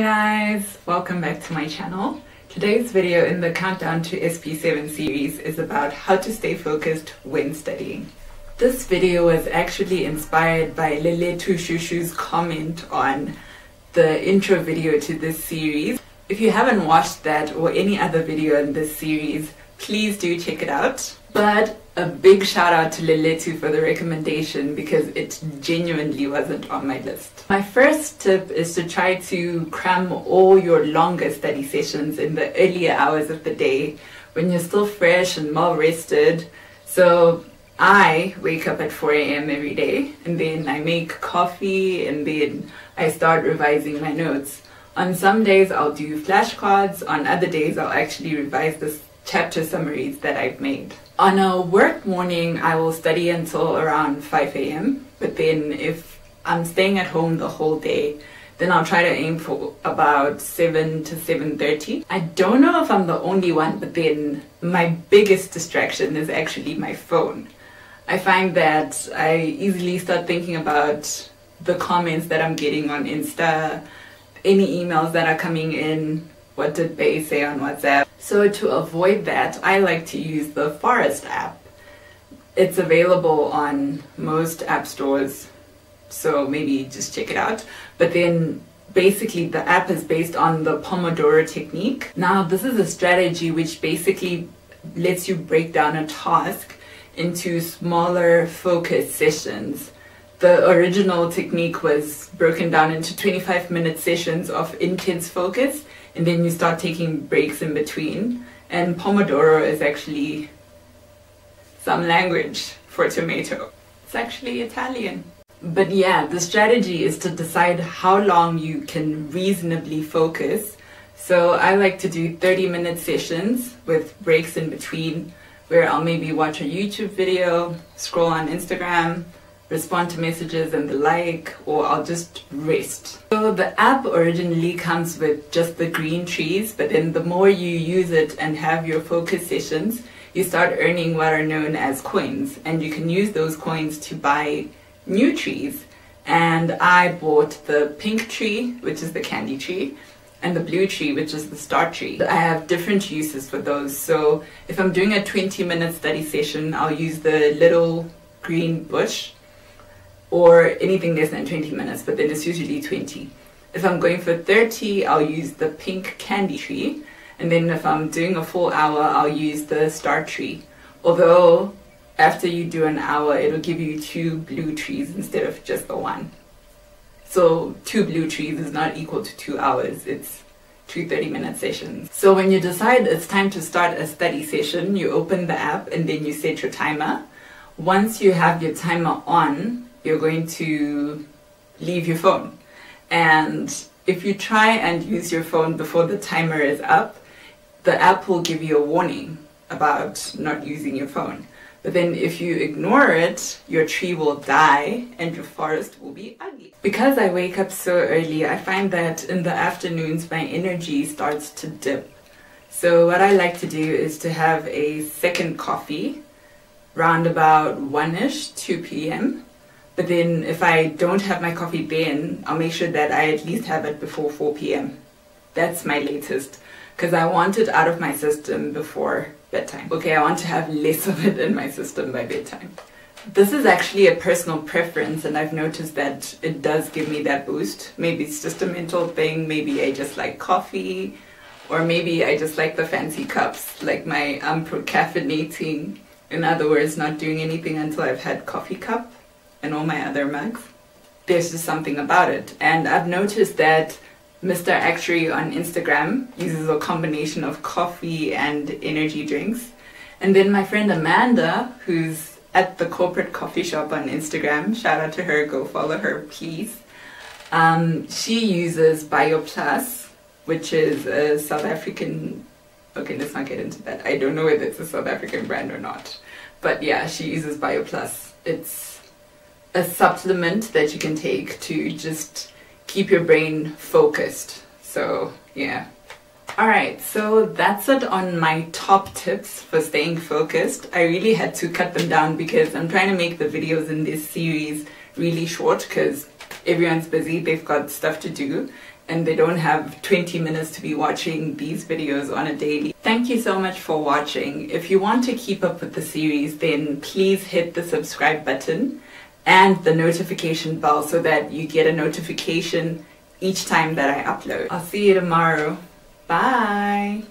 Hi guys, welcome back to my channel. Today's video in the Countdown to SP7 series is about how to stay focused when studying. This video was actually inspired by Leletu Shushu's comment on the intro video to this series. If you haven't watched that or any other video in this series, please do check it out. But a big shout out to Leletu for the recommendation because it genuinely wasn't on my list. My first tip is to try to cram all your longer study sessions in the earlier hours of the day when you're still fresh and well rested. So I wake up at 4 a.m. every day and then I make coffee and then I start revising my notes. On some days I'll do flashcards, on other days I'll actually revise the chapter summaries that I've made. On a work morning I will study until around 5 a.m. but then if I'm staying at home the whole day, then I'll try to aim for about 7 to 7:30. I don't know if I'm the only one, but then my biggest distraction is actually my phone. I find that I easily start thinking about the comments that I'm getting on Insta, any emails that are coming in, what did Bay say on WhatsApp. So to avoid that, I like to use the Forest app. It's available on most app stores, so maybe just check it out. But then basically the app is based on the Pomodoro technique. Now this is a strategy which basically lets you break down a task into smaller focused sessions. The original technique was broken down into 25-minute sessions of intense focus, and then you start taking breaks in between. And Pomodoro is actually some language for tomato. It's actually Italian. But yeah, the strategy is to decide how long you can reasonably focus. So I like to do 30-minute sessions with breaks in between, where I'll maybe watch a YouTube video, scroll on Instagram, respond to messages and the like, or I'll just rest. So the app originally comes with just the green trees, but then the more you use it and have your focus sessions, you start earning what are known as coins, and you can use those coins to buy new trees. And I bought the pink tree, which is the candy tree, and the blue tree, which is the star tree. I have different uses for those. So if I'm doing a 20-minute study session, I'll use the little green bush, or anything less than 20 minutes, but then it's usually 20. If I'm going for 30, I'll use the pink candy tree, and then if I'm doing a full hour, I'll use the star tree. Although after you do an hour, it'll give you 2 blue trees instead of just the one. So 2 blue trees is not equal to 2 hours, it's 2 30-minute sessions. So when you decide it's time to start a study session, you open the app and then you set your timer. Once you have your timer on, you're going to leave your phone. And if you try and use your phone before the timer is up, the app will give you a warning about not using your phone. But then if you ignore it, your tree will die and your forest will be ugly. Because I wake up so early, I find that in the afternoons my energy starts to dip. So what I like to do is to have a second coffee round about 1-ish, 2 p.m. But then if I don't have my coffee then, I'll make sure that I at least have it before 4 p.m. That's my latest, because I want it out of my system before bedtime. Okay, I want to have less of it in my system by bedtime. This is actually a personal preference, and I've noticed that it does give me that boost. Maybe it's just a mental thing, maybe I just like coffee, or maybe I just like the fancy cups, like my procrastinating. In other words, not doing anything until I've had coffee cup and all my other mugs. There's just something about it. And I've noticed that Mr. Actuary on Instagram uses a combination of coffee and energy drinks. And then my friend Amanda, who's at the corporate coffee shop on Instagram, shout out to her, go follow her please. She uses BioPlus, which is a South African, okay, let's not get into that. I don't know whether it's a South African brand or not. But yeah, she uses BioPlus. It's a supplement that you can take to just keep your brain focused. So yeah. Alright, so that's it on my top tips for staying focused. I really had to cut them down because I'm trying to make the videos in this series really short because everyone's busy, they've got stuff to do. and they don't have 20 minutes to be watching these videos on a daily. Thank you so much for watching. If you want to keep up with the series, then please hit the subscribe button and the notification bell so that you get a notification each time that I upload. I'll see you tomorrow. Bye!